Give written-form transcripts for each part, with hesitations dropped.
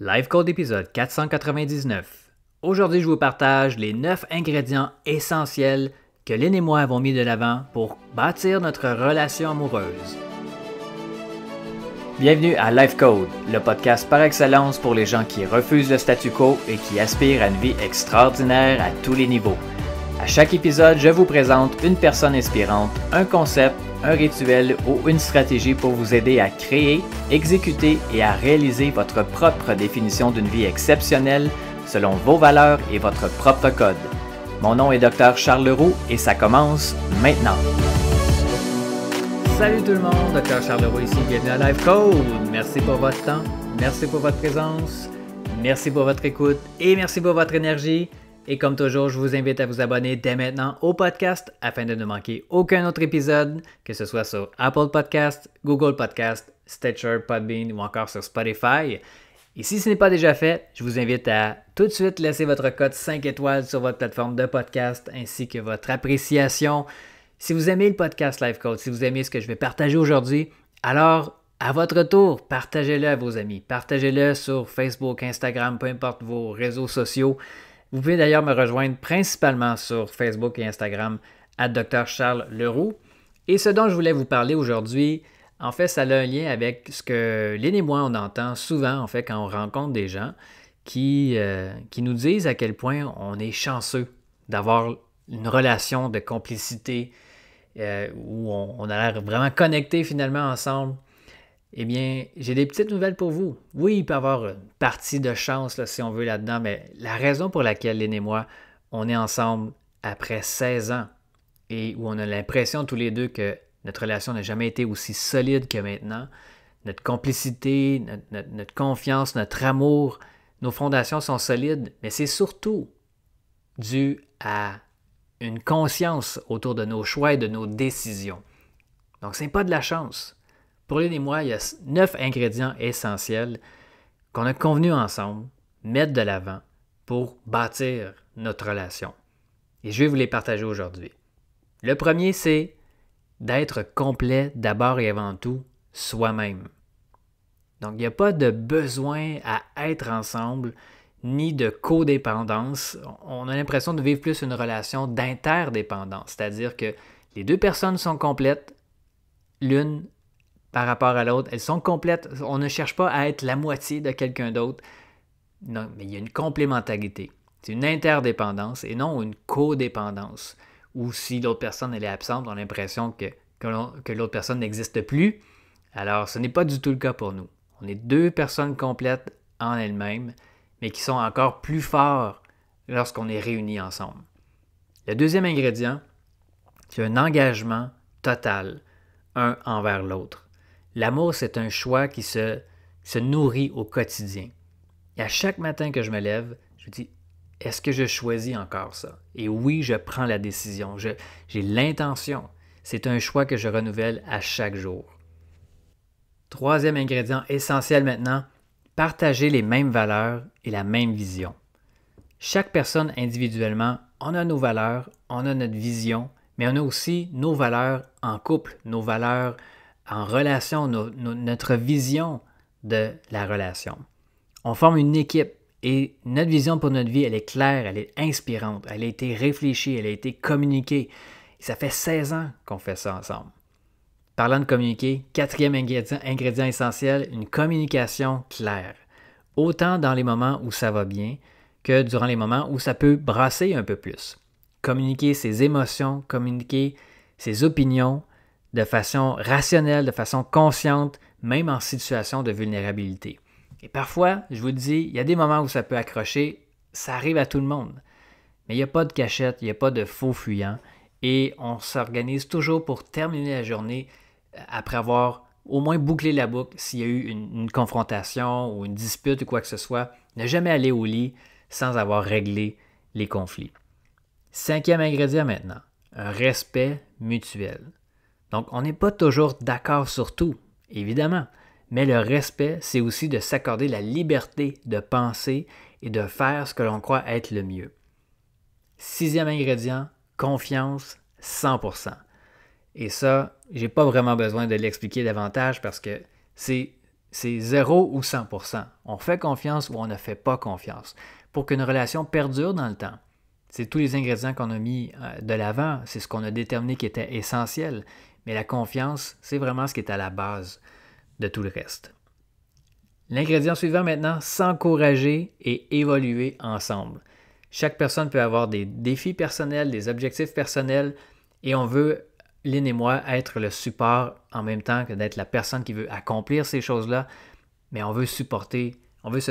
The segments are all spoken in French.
Live Code épisode 499. Aujourd'hui, je vous partage les 9 ingrédients essentiels que Lynn et moi avons mis de l'avant pour bâtir notre relation amoureuse. Bienvenue à Life Code, le podcast par excellence pour les gens qui refusent le statu quo et qui aspirent à une vie extraordinaire à tous les niveaux. À chaque épisode, je vous présente une personne inspirante, un concept, un rituel ou une stratégie pour vous aider à créer, exécuter et à réaliser votre propre définition d'une vie exceptionnelle selon vos valeurs et votre propre code. Mon nom est Dr. Charles Leroux et ça commence maintenant. Salut tout le monde, Dr. Charles Leroux ici, bienvenue à Life Code. Merci pour votre temps, merci pour votre présence, merci pour votre écoute et merci pour votre énergie. Et comme toujours, je vous invite à vous abonner dès maintenant au podcast afin de ne manquer aucun autre épisode, que ce soit sur Apple Podcast, Google Podcast, Stitcher, Podbean ou encore sur Spotify. Et si ce n'est pas déjà fait, je vous invite à tout de suite laisser votre cote 5 étoiles sur votre plateforme de podcast ainsi que votre appréciation. Si vous aimez le podcast Life Code, si vous aimez ce que je vais partager aujourd'hui, alors à votre tour, partagez-le à vos amis. Partagez-le sur Facebook, Instagram, peu importe vos réseaux sociaux. Vous pouvez d'ailleurs me rejoindre principalement sur Facebook et Instagram à Dr. Charles Leroux. Et ce dont je voulais vous parler aujourd'hui, en fait, ça a un lien avec ce que Lynn et moi, on entend souvent, en fait, quand on rencontre des gens qui nous disent à quel point on est chanceux d'avoir une relation de complicité où on a l'air vraiment connectés finalement ensemble. Eh bien, j'ai des petites nouvelles pour vous. Oui, il peut y avoir une partie de chance, là, si on veut, là-dedans, mais la raison pour laquelle Lynn et moi, on est ensemble après 16 ans et où on a l'impression tous les deux que notre relation n'a jamais été aussi solide que maintenant, notre complicité, notre confiance, notre amour, nos fondations sont solides, mais c'est surtout dû à une conscience autour de nos choix et de nos décisions. Donc, ce n'est pas de la chance. Pour Lynn et moi, il y a 9 ingrédients essentiels qu'on a convenus ensemble, mettre de l'avant pour bâtir notre relation. Et je vais vous les partager aujourd'hui. Le premier, c'est d'être complet d'abord et avant tout soi-même. Donc, il n'y a pas de besoin à être ensemble, ni de codépendance. On a l'impression de vivre plus une relation d'interdépendance, c'est-à-dire que les deux personnes sont complètes, l'une par rapport à l'autre. Elles sont complètes. On ne cherche pas à être la moitié de quelqu'un d'autre. Non, mais il y a une complémentarité. C'est une interdépendance et non une codépendance. Ou si l'autre personne elle est absente, on a l'impression que l'autre personne n'existe plus. Alors, ce n'est pas du tout le cas pour nous. On est deux personnes complètes en elles-mêmes, mais qui sont encore plus forts lorsqu'on est réunis ensemble. Le deuxième ingrédient, c'est un engagement total, un envers l'autre. L'amour, c'est un choix qui se nourrit au quotidien. Et à chaque matin que je me lève, je me dis, est-ce que je choisis encore ça? Et oui, je prends la décision. J'ai l'intention. C'est un choix que je renouvelle à chaque jour. Troisième ingrédient essentiel maintenant, partager les mêmes valeurs et la même vision. Chaque personne individuellement, on a nos valeurs, on a notre vision, mais on a aussi nos valeurs en couple, nos valeurs en relation, notre vision de la relation. On forme une équipe et notre vision pour notre vie, elle est claire, elle est inspirante, elle a été réfléchie, elle a été communiquée. Et ça fait 16 ans qu'on fait ça ensemble. Parlant de communiquer, quatrième ingrédient essentiel, une communication claire. Autant dans les moments où ça va bien que durant les moments où ça peut brasser un peu plus. Communiquer ses émotions, communiquer ses opinions, de façon rationnelle, de façon consciente, même en situation de vulnérabilité. Et parfois, je vous le dis, il y a des moments où ça peut accrocher, ça arrive à tout le monde. Mais il n'y a pas de cachette, il n'y a pas de faux fuyant, et on s'organise toujours pour terminer la journée après avoir au moins bouclé la boucle s'il y a eu une confrontation ou une dispute ou quoi que ce soit. Ne jamais aller au lit sans avoir réglé les conflits. Cinquième ingrédient maintenant, un respect mutuel. Donc, on n'est pas toujours d'accord sur tout, évidemment, mais le respect, c'est aussi de s'accorder la liberté de penser et de faire ce que l'on croit être le mieux. Sixième ingrédient, confiance 100%. Et ça, j'ai pas vraiment besoin de l'expliquer davantage parce que c'est c'est 0 ou 100%. On fait confiance ou on ne fait pas confiance. Pour qu'une relation perdure dans le temps, c'est tous les ingrédients qu'on a mis de l'avant, c'est ce qu'on a déterminé qui était essentiel. Mais la confiance, c'est vraiment ce qui est à la base de tout le reste. L'ingrédient suivant maintenant, s'encourager et évoluer ensemble. Chaque personne peut avoir des défis personnels, des objectifs personnels et on veut, Lynn et moi, être le support en même temps que d'être la personne qui veut accomplir ces choses-là, mais on veut se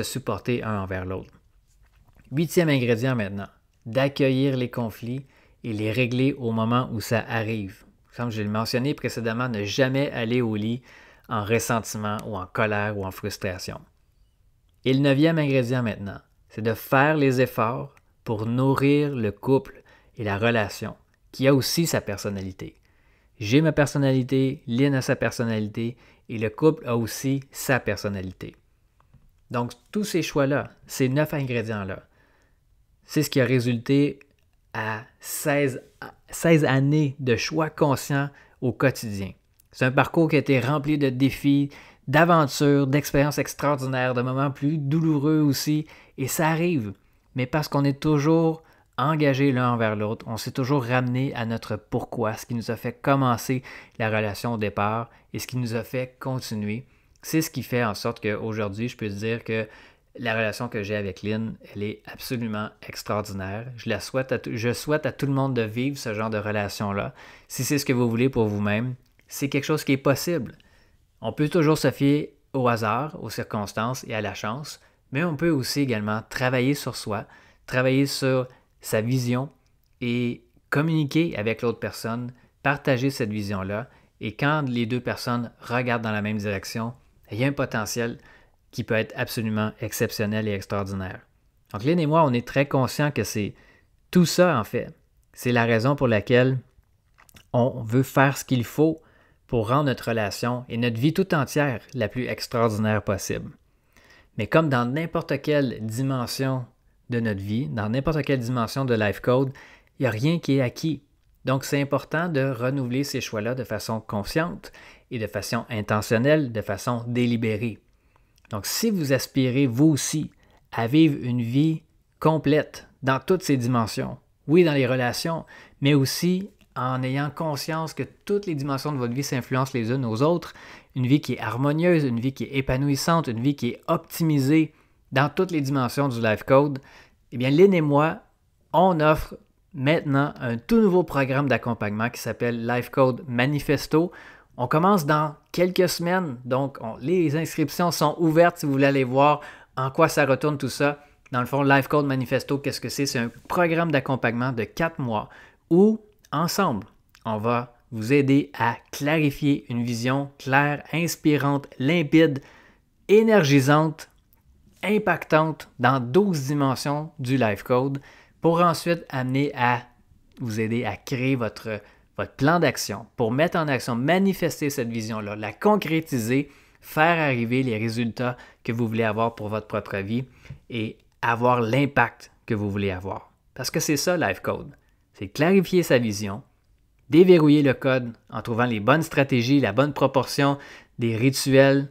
supporter un envers l'autre. 8e ingrédient maintenant, d'accueillir les conflits et les régler au moment où ça arrive. Comme je l'ai mentionné précédemment, ne jamais aller au lit en ressentiment ou en colère ou en frustration. Et le 9e ingrédient maintenant, c'est de faire les efforts pour nourrir le couple et la relation, qui a aussi sa personnalité. J'ai ma personnalité, Lynn a sa personnalité et le couple a aussi sa personnalité. Donc, tous ces choix-là, ces 9 ingrédients-là, c'est ce qui a résulté à 16 années de choix conscients au quotidien. C'est un parcours qui a été rempli de défis, d'aventures, d'expériences extraordinaires, de moments plus douloureux aussi, et ça arrive. Mais parce qu'on est toujours engagés l'un envers l'autre, on s'est toujours ramené à notre pourquoi, ce qui nous a fait commencer la relation au départ et ce qui nous a fait continuer. C'est ce qui fait en sorte qu'aujourd'hui, je peux te dire que la relation que j'ai avec Lynn, elle est absolument extraordinaire. Je souhaite à tout le monde de vivre ce genre de relation-là. Si c'est ce que vous voulez pour vous-même, c'est quelque chose qui est possible. On peut toujours se fier au hasard, aux circonstances et à la chance, mais on peut aussi également travailler sur soi, travailler sur sa vision et communiquer avec l'autre personne, partager cette vision-là. Et quand les deux personnes regardent dans la même direction, il y a un potentiel qui peut être absolument exceptionnel et extraordinaire. Donc Lynn et moi, on est très conscients que c'est tout ça en fait. C'est la raison pour laquelle on veut faire ce qu'il faut pour rendre notre relation et notre vie tout entière la plus extraordinaire possible. Mais comme dans n'importe quelle dimension de notre vie, dans n'importe quelle dimension de Life Code, il n'y a rien qui est acquis. Donc, c'est important de renouveler ces choix-là de façon consciente et de façon intentionnelle, de façon délibérée. Donc, si vous aspirez, vous aussi, à vivre une vie complète dans toutes ces dimensions, oui, dans les relations, mais aussi en ayant conscience que toutes les dimensions de votre vie s'influencent les unes aux autres, une vie qui est harmonieuse, une vie qui est épanouissante, une vie qui est optimisée dans toutes les dimensions du Life Code, eh bien, Lynn et moi, on offre maintenant un tout nouveau programme d'accompagnement qui s'appelle Life Code Manifesto. On commence dans quelques semaines, donc les inscriptions sont ouvertes si vous voulez aller voir en quoi ça retourne tout ça. Dans le fond, Life Code Manifesto, qu'est-ce que c'est? C'est un programme d'accompagnement de 4 mois où, ensemble, on va vous aider à clarifier une vision claire, inspirante, limpide, énergisante, impactante dans 12 dimensions du Life Code pour ensuite amener à vous aider à créer votre plan d'action pour mettre en action, manifester cette vision-là, la concrétiser, faire arriver les résultats que vous voulez avoir pour votre propre vie et avoir l'impact que vous voulez avoir. Parce que c'est ça, Life Code. C'est clarifier sa vision, déverrouiller le code en trouvant les bonnes stratégies, la bonne proportion des rituels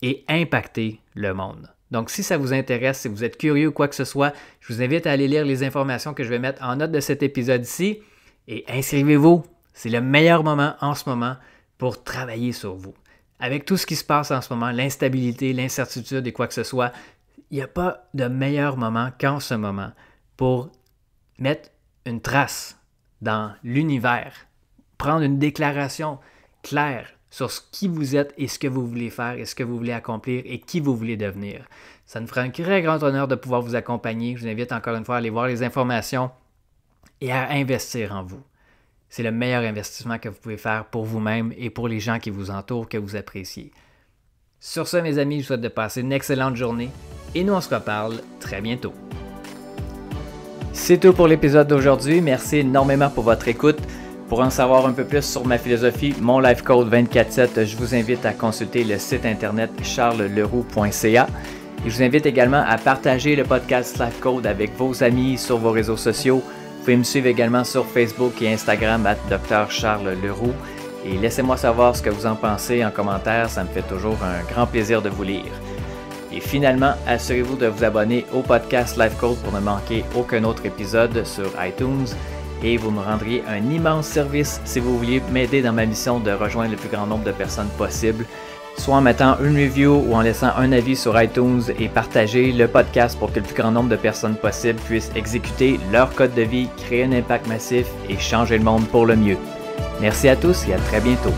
et impacter le monde. Donc, si ça vous intéresse, si vous êtes curieux ou quoi que ce soit, je vous invite à aller lire les informations que je vais mettre en note de cet épisode-ci et inscrivez-vous. C'est le meilleur moment en ce moment pour travailler sur vous. Avec tout ce qui se passe en ce moment, l'instabilité, l'incertitude et quoi que ce soit, il n'y a pas de meilleur moment qu'en ce moment pour mettre une trace dans l'univers, prendre une déclaration claire sur ce qui vous êtes et ce que vous voulez faire et ce que vous voulez accomplir et qui vous voulez devenir. Ça nous fera un très grand honneur de pouvoir vous accompagner. Je vous invite encore une fois à aller voir les informations et à investir en vous. C'est le meilleur investissement que vous pouvez faire pour vous-même et pour les gens qui vous entourent, que vous appréciez. Sur ce, mes amis, je vous souhaite de passer une excellente journée et nous on se reparle très bientôt. C'est tout pour l'épisode d'aujourd'hui. Merci énormément pour votre écoute. Pour en savoir un peu plus sur ma philosophie, mon Life Code 24/7, je vous invite à consulter le site internet charlesleroux.ca. Et je vous invite également à partager le podcast Life Code avec vos amis sur vos réseaux sociaux. Vous pouvez me suivre également sur Facebook et Instagram @Dr Charles Leroux. Et laissez-moi savoir ce que vous en pensez en commentaire, ça me fait toujours un grand plaisir de vous lire. Et finalement, assurez-vous de vous abonner au podcast Life Coach pour ne manquer aucun autre épisode sur iTunes. Et vous me rendriez un immense service si vous vouliez m'aider dans ma mission de rejoindre le plus grand nombre de personnes possible, soit en mettant une review ou en laissant un avis sur iTunes et partager le podcast pour que le plus grand nombre de personnes possible puissent exécuter leur code de vie, créer un impact massif et changer le monde pour le mieux. Merci à tous et à très bientôt.